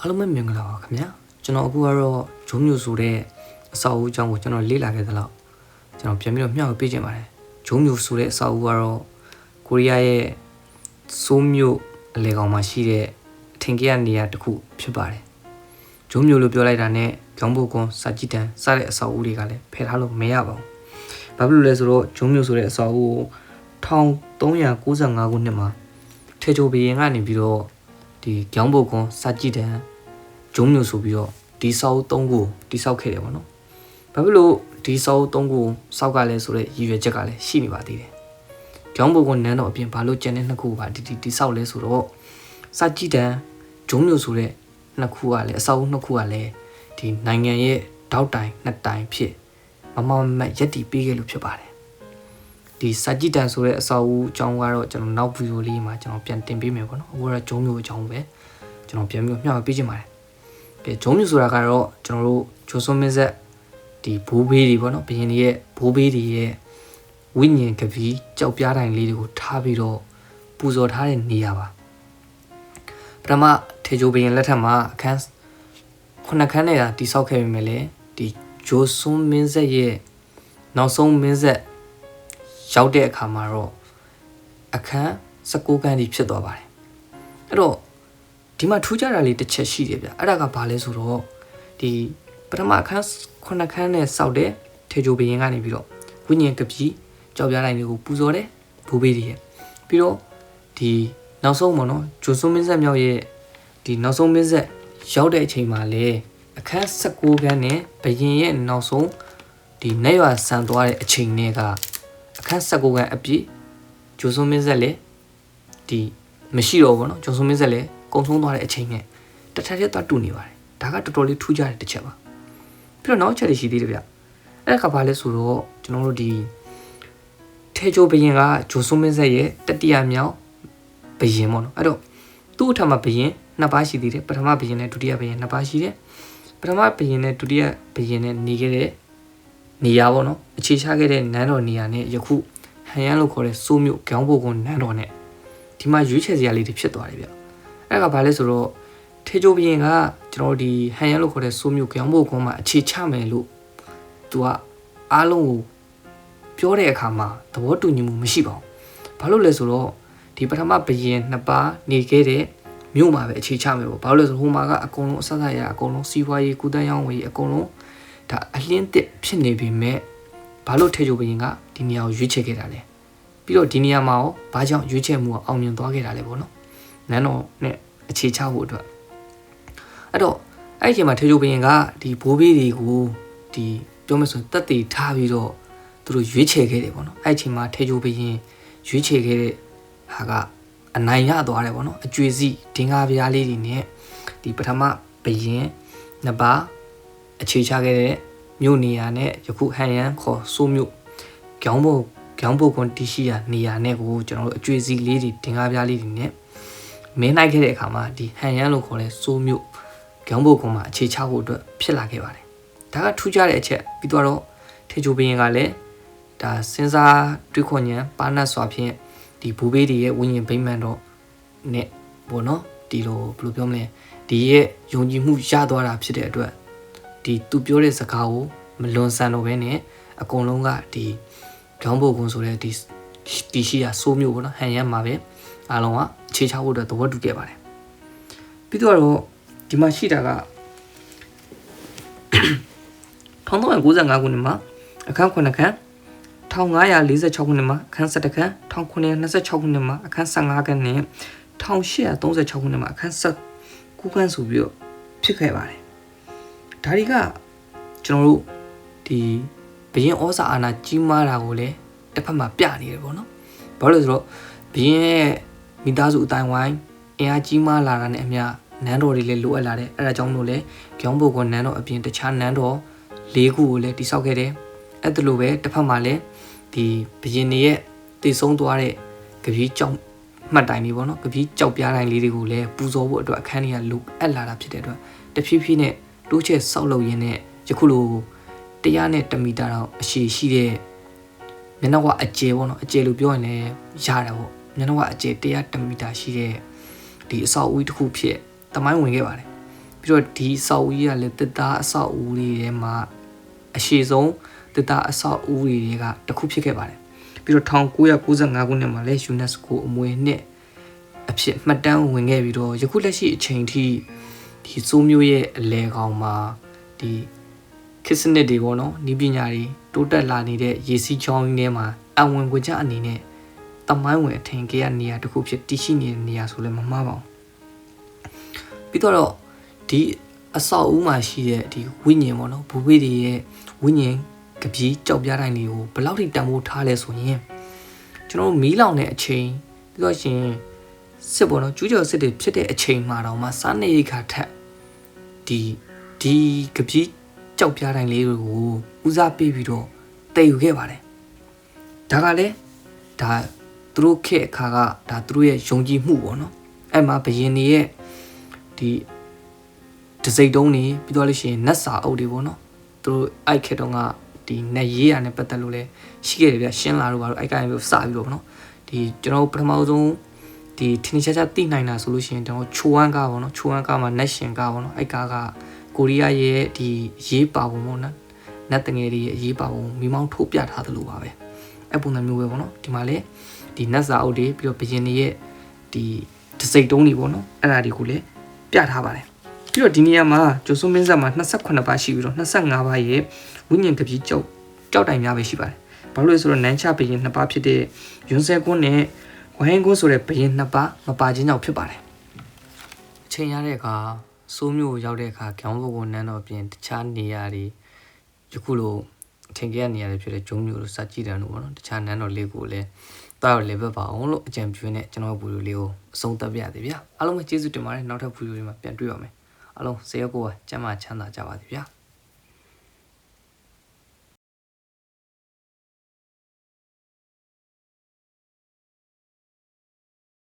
အားလုံးပဲမင်္ဂလာပါခင်ဗျာကျွန်တော်အခုကတော့ဂျုံမျိုးဆိုတဲ့အစာအုပ်အကြောင်းကိုကျွန်တော်လေ့လာခဲ့သလောက်ကျွန်တော်ပြန်ပြီးတော့မျှဝေပေးခြင်းပါတယ်ဂျုံမျိုးဆိုတဲ့အစာအုပ်ကတော့ကိုရီးယားရဲ့စိုးမျိုးအလေကောင်မှာရှိတဲ့အထင်ကြီးနေရာတစ်ခုဖြစ်ပါတယ်ဂျုံမျိုးလို့ပြောလိုက်တာနဲ့ခေါင်းပုတ်ကွန်စာကြည့်တန်စတဲ့အစာအုပ်တွေကလည်းဖယ်ထားလို့မရပါဘူးဘာဖြစ်လို့လဲဆိုတော့ဂျုံမျိုးဆိုတဲ့အစာအုပ်1395ခုနှစ်မှာထေချိုဘီရင်ကနေပြီးတော့ဒီခေါင်းပုတ်ကွန်စာကြည့်တန်ဂျုံမျိုးဆိုပြီးတော့ဒီစာအုပ်3ခုတိစောက်ခဲ့တယ်ပေါ့နော်ဘာဖြစ်လို့ဒီစာအုပ်3ခုစောက်ကလဲဆိုတော့ရည်ရွယ်ချက်ကလည်းရှိနေပါသေးတယ်ကျောင်းပုံကနန်းတော်အပြင်ဘာလို့ကျန်တဲ့နှစ်ခုပါဒီစောက်လဲဆိုတော့စာကြည့်တန်ဂျုံမျိုးဆိုတဲ့နှစ်ခုကလည်းအစာအုပ်နှစ်ခုကလည်းဒီနိုင်ငံရဲ့တောက်တိုင်နှစ်တိုင်ဖြစ်မမရက်တီပေးခဲ့လို့ဖြစ်ပါတယ်ဒီစာကြည့်တန်ဆိုတဲ့အစာအုပ်အကြောင်းကတော့ကျွန်တော်နောက်ဗီဒီယိုလေးမှာကျွန်တော်ပြန်တင်ပေးမယ်ပေါ့နော်အခုကတော့ဂျုံမျိုးအကြောင်းပဲကျွန်တော်ပြန်ပြီးမျှဝေပေးချင်ပါတယ်ဂျုံမျိုးဆိုတာကတော့ကျွန်တော်တို့ဂျိုဆွန်မင်းဆက်ဒီဘိုးဘေးတွေပေါ့နော်ဘရင်တွေရဲ့ဘိုးဘေးတွေရဲ့ဝိညာဉ်ကပီးကြောက်ပြားတိုင်လေးတွေကိုထားပြီးတော့ပူဇော်ထားတဲ့နေရာပါပထမထေချိုဘရင်လက်ထက်မှာအခန်း9ခန်းနဲ့တိစောက်ခဲ့ပြီမယ်လေဒီဂျိုဆွန်မင်းဆက်ရဲ့နောက်ဆုံးမင်းဆက်ရောက်တဲ့အခါမှာတော့အခန်း19ခန်းကြီးဖြစ်သွားပါတယ်အဲ့တော့ဒီမှာထူးခြားတာလေးတစ်ချက်ရှိတယ်ဗျအဲ့ဒါကဘာလဲဆိုတော့ဒီပထမအခန်း9ခန်းနဲ့စောက်တဲ့ထေချိုဘရင်ကနေပြီးတော့ဝိညာဉ်ကပီးကြောက်ပြားတိုင်းတွေကိုပူဇော်တယ်ဘိုးဘေးတွေရဲ့ပြီးတော့ဒီနောက်ဆုံးပေါ့နော်ဂျိုဆွန်မင်းဆက်မြောက်ရဲ့ဒီနောက်ဆုံးမင်းဆက်ရောက်တဲ့အချိန်မှာလေအခန်း19ခန်းနဲ့ဘရင်ရဲ့နောက်ဆုံးဒီနေရွာဆန်သွားတဲ့အချိန်တွေကအခန်း19ခန်းအပြည့်ဂျိုဆွန်မင်းဆက်လေဒီမရှိတော့ဘူးနော်ဂျိုဆွန်မင်းဆက်လေကုံဆုံးသွားတဲ့အချိန်နဲ့တထက်ထက်သွားတူနေပါတယ်ဒါကတော်တော်လေးထူးခြားတဲ့တစ်ချက်ပါပြီးတော့နောက်ချက်တွေရှိသေးတယ်ဗျအဲ့ဒါကဘာလဲဆိုတော့ကျွန်တော်တို့ဒီထေချိုဘရင်ကဂျိုဆွန်မင်းဆက်ရဲ့တတိယမြောက်ဘရင်ပေါ့နော်အဲ့တော့သူ့အထက်မှာဘရင်နှစ်ပါးရှိသေးတယ်ပထမဘရင်နဲ့ဒုတိယဘရင်နှစ်ပါးရှိတယ်ပထမဘရင်နဲ့ဒုတိယဘရင်နဲ့နေခဲ့တဲ့နေရာပေါ့နော်အခြေချခဲ့တဲ့နန်းတော်နေရာနဲ့ယခုဟန်ယန်လို့ခေါ်တဲ့စိုးမြို့ခေါင်းပုတ်ကွန်နန်းတော်နဲ့ဒီမှာရွေးချယ်စရာလေးတွေဖြစ်သွားတယ်ဗျအဲ့ဒါကဘာလဲဆိုတော့ထေချိုဘရင်ကကျွန်တော်ဒီဟန်ယန်လို့ခေါ်တဲ့စိုးမျိုးကျောင်းဘုတ်ကွန်းမှာအခြေချမယ်လို့သူကအားလုံးကိုပြောတဲ့အခါမှာသဘောတူညီမှုမရှိပါဘူး။ဘာလို့လဲဆိုတော့ဒီပထမဘရင်နှစ်ပါးနေခဲ့တဲ့မြို့မှာပဲအခြေချမယ်ပေါ့။ဘာလို့လဲဆိုဟိုမှာကအကုန်လုံးအဆက်ဆက်ရအကုန်လုံးစီးပွားရေးကုသရေးဝေးအကုန်လုံးဒါအလင်းတစ်ဖြစ်နေပေမဲ့ဘာလို့ထေချိုဘရင်ကဒီနေရာကိုရွေးချယ်ခဲ့တာလဲ။ပြီးတော့ဒီနေရာမှာရောဘာကြောင့်ရွေးချယ်မှုအောင်မြင်သွားခဲ့တာလဲပေါ့နော်။နန်းတော်နဲ့အခြေချဖို့အတွက်အဲ့တော့အဲ့ဒီအချိန်မှာထေချိုဘရင်ကဒီဘိုးဘေးတွေကိုဒီပြောမယ်ဆိုရင်တက်တည်ထားပြီးတော့သူတို့ရွေးချယ်ခဲ့တယ်ပေါ့နော်အဲ့ဒီအချိန်မှာထေချိုဘရင်ရွေးချယ်ခဲ့တဲ့ဟာကအနိုင်ရသွားတယ်ပေါ့နော်အကျွေစီဒင်္ဂါပြားလေးတွေနဲ့ဒီပထမဘရင်နှစ်ပါးအခြေချခဲ့တဲ့မြို့နေရာနဲ့ယခုဟန်ယန်ခေါ်စိုးမြို့ခေါင်းပုတ်ကွန်တီရှိရာနေရာနဲ့ကိုကျွန်တော်တို့အကျွေစီလေးတွေဒင်္ဂါပြားလေးတွေနဲ့မင်းနိုင်ခဲ့တဲ့အခါမှာဒီဟန်ယန်လို့ခေါ်တဲ့စိုးမြို့ခေါင်းပုတ်ကွန်မှာအခြေချဖို့အတွက်ဖြစ်လာခဲ့ပါတယ်ဒါကထူးခြားတဲ့အချက်ပြီးတော့ထေချိုဘရင်ကလည်းဒါစဉ်းစားတွေးခေါ်ဉာဏ်ပါဏတ်စွာဖြင့်ဒီဘူဘေးတွေရဲ့ဝိညာဉ်ဗိမာန်တော့နဲ့ပေါ့နော်ဒီလိုဘယ်လိုပြောမလဲဒီရဲ့ယုံကြည်မှုရသွားတာဖြစ်တဲ့အတွက်ဒီသူပြောတဲ့စကားကိုမလွန်ဆန်တော့ဘဲနဲ့အကုန်လုံးကဒီခေါင်းပုတ်ကွန်ဆိုတဲ့ဒီတီရှိရာစိုးမျိုးပေါ့နော်ဟန်ယန်မှာပဲအားလုံးကအခြေချဖို့အတွက်သဘောတူခဲ့ပါတယ်ပြီးတော့ဒီမှာရှိတာက1395ခုနှစ်မှာအခန်း9ခန်း1546ခုနှစ်မှာအခန်း17ခန်း1926ခုနှစ်မှာအခန်း15ခန်းနဲ့1836ခုနှစ်မှာအခန်း19ခန်းဆိုပြီးတော့ဖြစ်ခဲ့ပါတယ်ဒါတွေကကျွန်တော်တို့ဒီဘရင်ဩဇာအာဏာကြီးမားတာကိုလည်းတစ်ဖက်မှာပြနေတယ်ပေါ့နော်ဘာလို့လဲဆိုတော့ဘရင်ရဲ့မိသားစုအတိုင်းဝိုင်းအင်အားကြီးမားလာတာနဲ့အမျှနန်းတော်တွေလည်းလိုအပ်လာတယ်အဲဒါကြောင့်လို့လည်းကျောင်းပုတ်ကွန်နန်းတော်အပြင်တခြားနန်းတော်၄ခုကိုလည်းတိစောက်ခဲ့တယ်အဲ့ဒါလိုပဲတစ်ဖက်မှာလည်းဒီဘရင်တွေရဲ့တည်ဆုံးသွားတဲ့ကပီးကြောက်မှတ်တိုင်တွေပေါ့နော်ကပီးကြောက်ပြားတိုင်လေးတွေကိုလည်းပူဇော်ဖို့အတွက်အခန်းတွေကလိုအပ်လာတာဖြစ်တဲ့အတွက်တဖြည်းဖြည်းနဲ့တိုးချဲ့ဆောက်လုပ်ရင်းနဲ့ယခုလို100 မီတာတောင်အရှည်ရှိတဲ့မျက်နှာကအကျယ်ပေါ့နော်အကျယ်လို့ပြောရင်လည်းရတယ်ပေါ့မျက်နှာကအကျယ်100 မီတာရှိတဲ့ဒီအဆောက်အဦတစ်ခုဖြစ်တမိုင်းဝင်ခဲ့ပါတယ် ပြီးတော့ဒီအဆောက်အဦကြီးကလည်းတစ်သားအဆောက်အဦတွေထဲမှာအရှိဆုံးတစ်သားအဆောက်အဦတွေကတစ်ခုဖြစ်ခဲ့ပါတယ်ပြီးတော့1995ခုနှစ်မှာလည်း UNESCO အမွေနှစ်အဖြစ်မှတ်တမ်းဝင်ခဲ့ပြီးတော့ယခုလက်ရှိအချိန်ထိဒီစိုးမျိုးရဲ့အလဲကောင်မှာဒီခစ်စနစ်တွေပေါ့နော်ဤပညာတွေတိုးတက်လာနေတဲ့ရေစီးချောင်းထဲမှာအဝင်ခွင့်ကြအနေနဲ့တမိုင်းဝင်အထင်ကြီးရနေရာတစ်ခုဖြစ်တည်ရှိနေတဲ့နေရာဆိုလည်းမမှားပါဘူးပြီးတော့ဒီအဆောက်အဦမှာရှိတဲ့ဒီဝိညာဉ်ပေါ့နော်ဘူဘေးတွေရဲ့ဝိညာဉ်ကပီးကြောက်ပြားတိုင်းတွေကိုဘယ်လောက်ထိတန်ဖိုးထားလဲဆိုရင်ကျွန်တော်တို့မီးလောင်တဲ့အချိန်ပြီးတော့ရှင်စစ်ပေါ့နော်ကျူးကျော်စစ်တွေဖြစ်တဲ့အချိန်မှာတော့မှစားနေရိခါထက်ဒီကပီးကြောက်ပြားတိုင်းလေးတွေကိုဦးစားပေးပြီးတော့တည်ယူခဲ့ပါတယ်ဒါကလည်းဒါသူတို့ခေတ်အခါကဒါသူတို့ရဲ့ယုံကြည်မှုပေါ့နော်အဲ့မှာဘယင်တွေရဲ့ဒီတစိတ်တုံးနေပြီးတော့လို့ရှိရင်နတ်စာအုပ်တွေပေါ့နော်သူတို့အိုက်ခေတ်တုန်းကဒီနတ်ရေးရနဲ့ပတ်သက်လို့လဲရှိခဲ့တယ်ဗျရှင်းလာတော့ဘာလို့အိုက်ကိုင်းပြီးစပြီးတော့ပေါ့နော်ဒီကျွန်တော်ပထမဆုံးဒီထင်းရှားရှားသိနိုင်တာဆိုလို့ရှိရင်ကျွန်တော်ချိုးဝမ်းကားပေါ့နော်ချိုးဝမ်းကားမှာနတ်ရှင်ကားပေါ့နော်အိုက်ကားကကိုရီးယားရဲ့ဒီရေးပါပုံပေါ့နော်နတ်တငယ်တွေရဲ့ရေးပါပုံမိမောင်းထိုးပြထားသလိုပါပဲအဲ့ပုံစံမျိုးပဲပေါ့နော်ဒီမှာလဲဒီနတ်စာအုပ်တွေပြီးတော့ဘယင်တွေရဲ့ဒီတစိတ်တုံးတွေပေါ့နော်အဲ့ဒါတွေကိုလည်းပြထားပါတယ်ပြီးတော့ဒီနေရာမှာကျော်စွန်းမင်းဆက်မှာ28ပါးရှိပြီးတော့25ပါးရဲ့ဝိညာဉ်ကပီးကြောက်တိုင်များပဲရှိပါတယ်ဘာလို့လဲဆိုတော့နန်းချဘယင်2ပါးဖြစ်တဲ့ယွန်းဆဲကွန်းနဲ့ဝိုင်းကွန်းဆိုတဲ့ဘယင်2ပါးမပါခြင်းကြောင့်ဖြစ်ပါတယ်အချိန်ရတဲ့အခါစိုးမျိုးရောက်တဲ့အခါခေါင်းဘုံနန်းတော်ပြင်တခြားနေရာတွေယခုလိုအထင်ကြီးနေရာတွေဖြစ်တဲ့ဂျုံမျိုးတို့စကြည့်တယ်လို့ပေါ့နော်တခြားနန်းတော်လေးကိုလည်းတောက်လေဘက်ပါအောင်လို့အကြံပြုနေကျွန်တော်ဗီဒီယိုလေးကိုအဆုံးသတ်ပြရသေးဗျာအားလုံးပဲကျေးဇူးတင်ပါတယ်နောက်ထပ်ဗီဒီယိုတွေမှာပြန်တွေ့ရမယ်အားလုံးစေရကိုကျမ်းမာချမ်းသာကြပါစေဗျာ